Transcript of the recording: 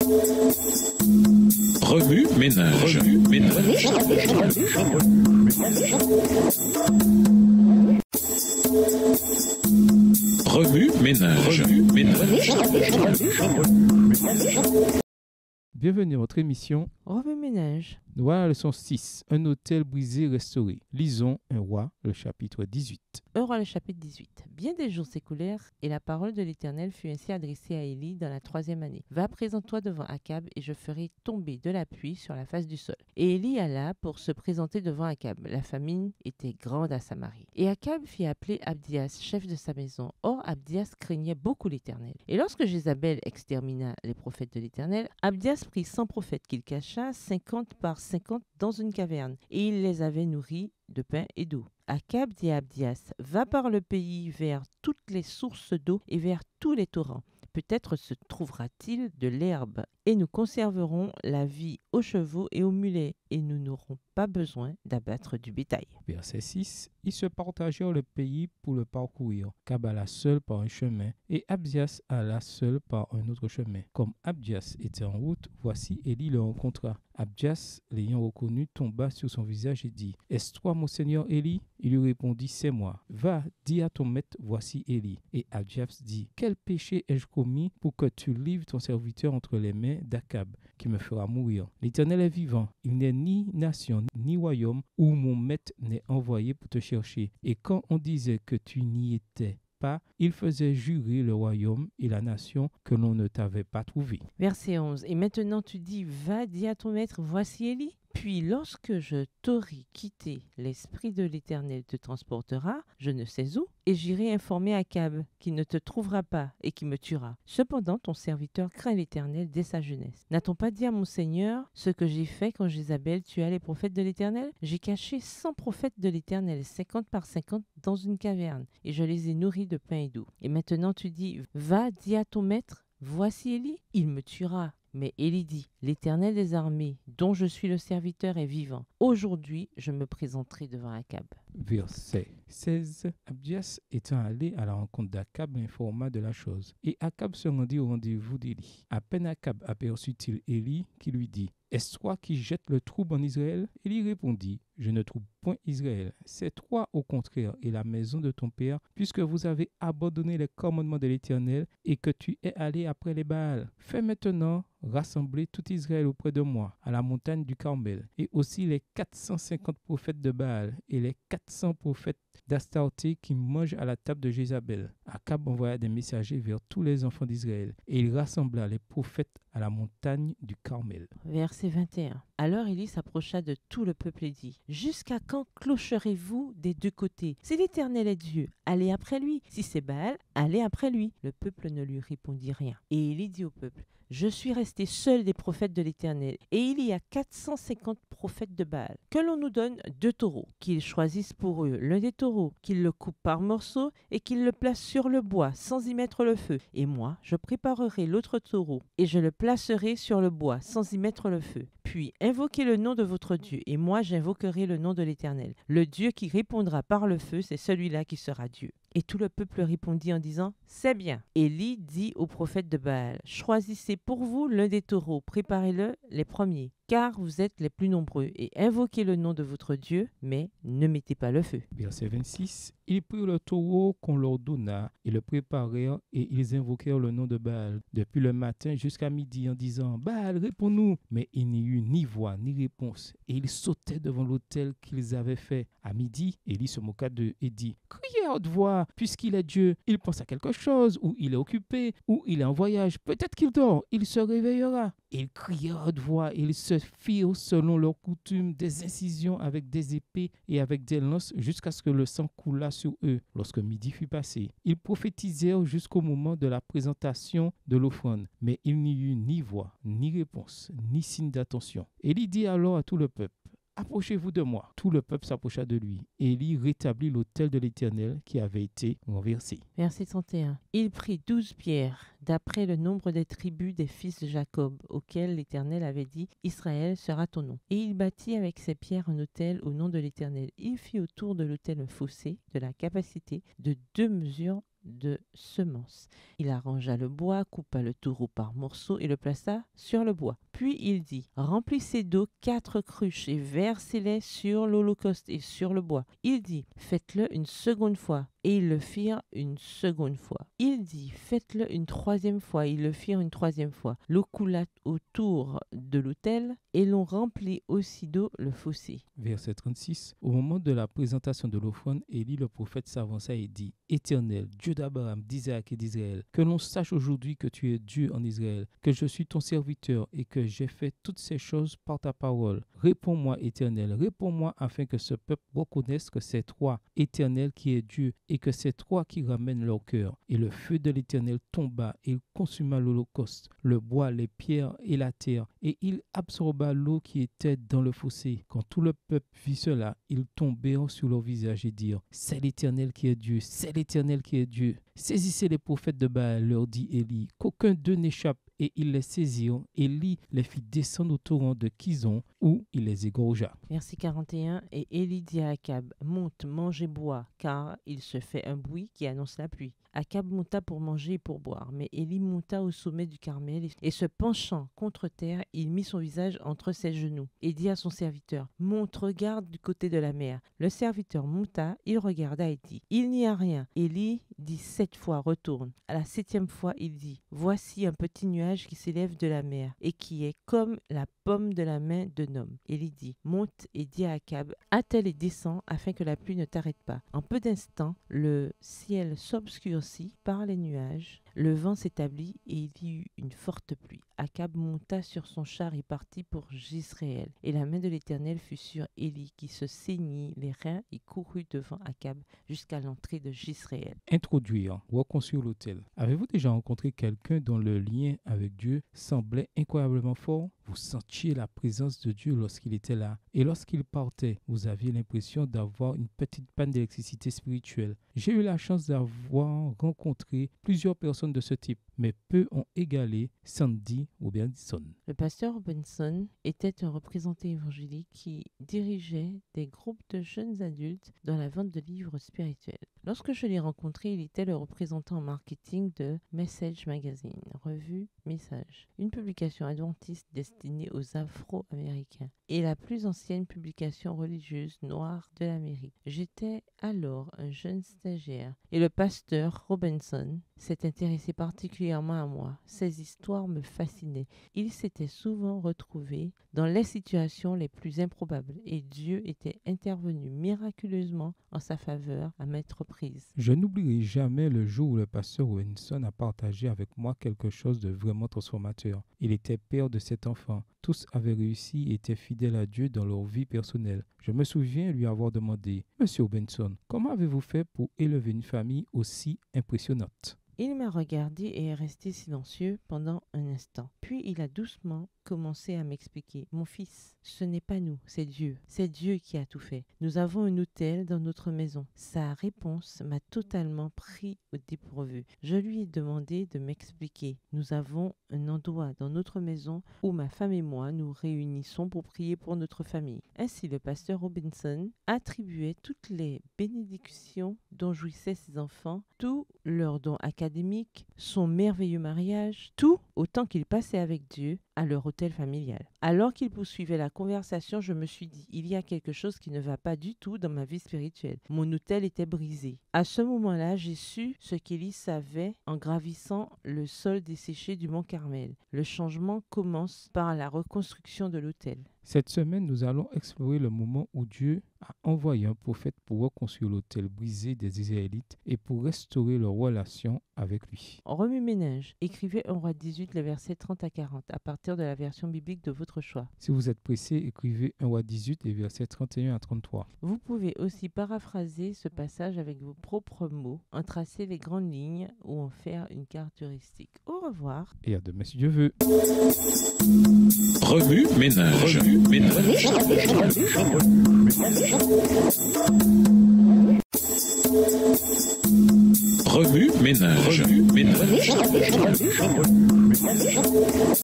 Remue ménage. Remue ménage. Bienvenue à votre émission Remue ménage. Nous voilà à la leçon 6, un hôtel brisé restauré. Lisons un roi, le chapitre 18. Un roi, le chapitre 18. Bien des jours s'écoulèrent, et la parole de l'Éternel fut ainsi adressée à Élie dans la 3e année. Va, présente-toi devant Akab, et je ferai tomber de la pluie sur la face du sol. Et Élie alla pour se présenter devant Akab. La famine était grande à Samarie. Et Akab fit appeler Abdias, chef de sa maison. Or, Abdias craignait beaucoup l'Éternel. Et lorsque Jézabel extermina les prophètes de l'Éternel, Abdias prit 100 prophètes qu'il cacha, 50 par 50 dans une caverne, et il les avait nourris de pain et d'eau. Akab dit à Abdias, va par le pays vers toutes les sources d'eau et vers tous les torrents. Peut-être se trouvera-t-il de l'herbe, et nous conserverons la vie aux chevaux et aux mulets, et nous n'aurons pas besoin d'abattre du bétail. Verset 6. Ils se partagèrent le pays pour le parcourir. Akab alla seul par un chemin, et Abdias alla seul par un autre chemin. Comme Abdias était en route, voici Élie le rencontra. Abdias, l'ayant reconnu, tomba sur son visage et dit, « Est-ce toi, mon seigneur Élie ?» Il lui répondit, « C'est moi. Va, dis à ton maître, voici Élie. » Et Abdias dit, « Quel péché ai-je commis pour que tu livres ton serviteur entre les mains d'Akab, qui me fera mourir? L'Éternel est vivant. Il n'est ni nation, ni royaume où mon maître n'est envoyé pour te chercher. Et quand on disait que tu n'y étais pas, il faisait jurer le royaume et la nation que l'on ne t'avait pas trouvé. » Verset 11. Et maintenant tu dis, va, dis à ton maître, voici Élie. Puis lorsque je t'aurai quitté, l'Esprit de l'Éternel te transportera, je ne sais où, et j'irai informer Akab, qui ne te trouvera pas et qui me tuera. Cependant, ton serviteur craint l'Éternel dès sa jeunesse. N'a-t-on pas dit à mon Seigneur ce que j'ai fait quand Jézabel tua les prophètes de l'Éternel? J'ai caché 100 prophètes de l'Éternel, 50 par 50, dans une caverne, et je les ai nourris de pain et d'eau. Et maintenant tu dis, va, dis à ton maître, voici Élie, il me tuera. Mais Élie dit, l'Éternel des armées, dont je suis le serviteur, est vivant. Aujourd'hui, je me présenterai devant Akab. Verset 16. Abdias étant allé à la rencontre d'Akab, l'informa de la chose. Et Akab se rendit au rendez-vous d'Élie. À peine Akab aperçut-il Élie qui lui dit, « Est-ce toi qui jettes le trouble en Israël ?» Élie répondit, « Je ne trouble point Israël. C'est toi au contraire et la maison de ton père, puisque vous avez abandonné les commandements de l'Éternel et que tu es allé après les Baals. Fais maintenant rassembler tout Israël auprès de moi, à la montagne du Carmel, et aussi les 450 prophètes de Baal et les 400 prophètes d'Astarté qui mangent à la table de Jézabel. » Akab envoya des messagers vers tous les enfants d'Israël, et il rassembla les prophètes à la montagne du Carmel. Verset 21. Alors Élie s'approcha de tout le peuple et dit, « Jusqu'à quand clocherez-vous des deux côtés? Si l'Éternel est Dieu, allez après lui. Si c'est Baal, allez après lui. » Le peuple ne lui répondit rien. Et Élie dit au peuple, « Je suis resté seul des prophètes de l'Éternel, et il y a 450 prophètes de Baal. Que l'on nous donne 2 taureaux, qu'ils choisissent pour eux l'un des taureaux, qu'ils le coupent par morceaux et qu'ils le placent sur le bois sans y mettre le feu. Et moi, je préparerai l'autre taureau, et je le placerai sur le bois sans y mettre le feu. Puis invoquez le nom de votre Dieu, et moi j'invoquerai le nom de l'Éternel. Le Dieu qui répondra par le feu, c'est celui-là qui sera Dieu. » Et tout le peuple répondit en disant, « C'est bien. » Élie dit aux prophètes de Baal, « Choisissez pour vous l'un des taureaux, préparez-le les premiers, car vous êtes les plus nombreux, et invoquez le nom de votre Dieu, mais ne mettez pas le feu. » Verset 26. Ils prirent le taureau qu'on leur donna et le préparèrent, et ils invoquèrent le nom de Baal depuis le matin jusqu'à midi en disant, « Baal, réponds-nous » Mais il n'y eut ni voix ni réponse, et ils sautaient devant l'autel qu'ils avaient fait. À midi, Élie se moqua d'eux et dit, « Criez à haute voix, puisqu'il est Dieu. Il pense à quelque chose, ou il est occupé, ou il est en voyage. Peut-être qu'il dort, il se réveillera. » Ils crièrent à haute voix, et ils se firent selon leur coutume des incisions avec des épées et avec des lances jusqu'à ce que le sang coulât sur eux. Lorsque midi fut passé, ils prophétisèrent jusqu'au moment de la présentation de l'offrande, mais il n'y eut ni voix, ni réponse, ni signe d'attention. Élie dit alors à tout le peuple, « Approchez-vous de moi. » Tout le peuple s'approcha de lui. Élie rétablit l'autel de l'Éternel qui avait été renversé. Verset 31. Il prit 12 pierres, d'après le nombre des tribus des fils de Jacob, auxquels l'Éternel avait dit, « Israël sera ton nom. » Et il bâtit avec ces pierres un autel au nom de l'Éternel. Il fit autour de l'autel un fossé de la capacité de 2 mesures de semences. Il arrangea le bois, coupa le taureau par morceaux et le plaça sur le bois. Puis il dit, remplissez d'eau 4 cruches et versez-les sur l'holocauste et sur le bois. Il dit, faites-le une seconde fois. Et ils le firent une seconde fois. Il dit, faites-le une troisième fois. Ils le firent une troisième fois. L'eau coula autour de l'autel et l'on remplit aussi d'eau le fossé. Verset 36. Au moment de la présentation de l'offrande, Élie le prophète s'avança et dit, Éternel, Dieu d'Abraham, d'Isaac et d'Israël, que l'on sache aujourd'hui que tu es Dieu en Israël, que je suis ton serviteur et que j'ai fait toutes ces choses par ta parole. Réponds-moi, Éternel, réponds-moi afin que ce peuple reconnaisse que c'est toi, Éternel, qui es Dieu et que c'est toi qui ramènes leur cœur. Et le feu de l'Éternel tomba et il consuma l'holocauste, le bois, les pierres et la terre, et il absorba l'eau qui était dans le fossé. Quand tout le peuple vit cela, ils tombèrent sur leur visage et dirent, c'est l'Éternel qui est Dieu, c'est l'Éternel qui est Dieu. Saisissez les prophètes de Baal, leur dit Élie, qu'aucun d'eux n'échappe. Et ils les saisirent. Élie les fit descendre au torrent de Kison, où il les égorgea. Verset 41. Et Élie dit à Akab, monte, mange et bois, car il se fait un bruit qui annonce la pluie. Akab monta pour manger et pour boire, mais Élie monta au sommet du Carmel et se penchant contre terre, il mit son visage entre ses genoux et dit à son serviteur, monte, regarde du côté de la mer. Le serviteur monta, il regarda et dit, il n'y a rien. Élie dit 7 fois, retourne. À la 7e fois, il dit, voici un petit nuage qui s'élève de la mer et qui est comme la paume de la main d'un homme. Élie dit, monte et dis à Akab, attelle et descends afin que la pluie ne t'arrête pas. En peu d'instants, le ciel s'obscurcit par les nuages, le vent s'établit et il y eut une forte pluie. Akab monta sur son char et partit pour Jisréel. Et la main de l'Éternel fut sur Élie qui se ceignit les reins et courut devant Akab jusqu'à l'entrée de Jisréel. Introduire, reconstruire l'autel. Avez-vous déjà rencontré quelqu'un dont le lien avec Dieu semblait incroyablement fort? Vous sentiez la présence de Dieu lorsqu'il était là. Et lorsqu'il partait, vous aviez l'impression d'avoir une petite panne d'électricité spirituelle. J'ai eu la chance d'avoir rencontré plusieurs personnes de ce type, mais peu ont égalé Sandy Robinson. Le pasteur Robinson était un représentant évangélique qui dirigeait des groupes de jeunes adultes dans la vente de livres spirituels. Lorsque je l'ai rencontré, il était le représentant en marketing de Message Magazine, revue Message, une publication adventiste destinée aux Afro-Américains et la plus ancienne publication religieuse noire de l'Amérique. J'étais alors un jeune stagiaire et le pasteur Robinson s'est intéressé particulièrement à moi. Ses histoires me fascinaient. Il s'était souvent retrouvé dans les situations les plus improbables et Dieu était intervenu miraculeusement en sa faveur à maintes reprises. Je n'oublierai jamais le jour où le pasteur Robinson a partagé avec moi quelque chose de vraiment transformateur. Il était père de 7 enfants. Tous avaient réussi et étaient fidèles à Dieu dans leur vie personnelle. Je me souviens lui avoir demandé, « Monsieur Robinson, comment avez-vous fait pour élever une famille aussi impressionnante ?» Il m'a regardé et est resté silencieux pendant un instant. Puis il a doucement commencé à m'expliquer. Mon fils, ce n'est pas nous, c'est Dieu. C'est Dieu qui a tout fait. Nous avons un autel dans notre maison. Sa réponse m'a totalement pris au dépourvu. Je lui ai demandé de m'expliquer. Nous avons un endroit dans notre maison où ma femme et moi nous réunissons pour prier pour notre famille. Ainsi, le pasteur Robinson attribuait toutes les bénédictions dont jouissaient ses enfants, tous leurs dons académiques, son merveilleux mariage, tout autant qu'il passait avec Dieu à leur hôtel familial. Alors qu'il poursuivait la conversation, je me suis dit, il y a quelque chose qui ne va pas du tout dans ma vie spirituelle. Mon autel était brisé. À ce moment-là, j'ai su ce qu'Élie savait en gravissant le sol desséché du mont Carmel. Le changement commence par la reconstruction de l'autel. Cette semaine, nous allons explorer le moment où Dieu a envoyé un prophète pour reconstruire l'autel brisé des Israélites et pour restaurer leur relation avec lui. Remue-ménage. Écrivez 1 Roi 18, les versets 30 à 40, à partir de la version biblique de votre choix. Si vous êtes pressé, écrivez 1 Roi 18, les versets 31 à 33. Vous pouvez aussi paraphraser ce passage avec vos propres mots, en tracer les grandes lignes ou en faire une carte heuristique. Au revoir. Et à demain si Dieu veut. Remue ménage. Remue ménage. Remue ménage. Remue ménage.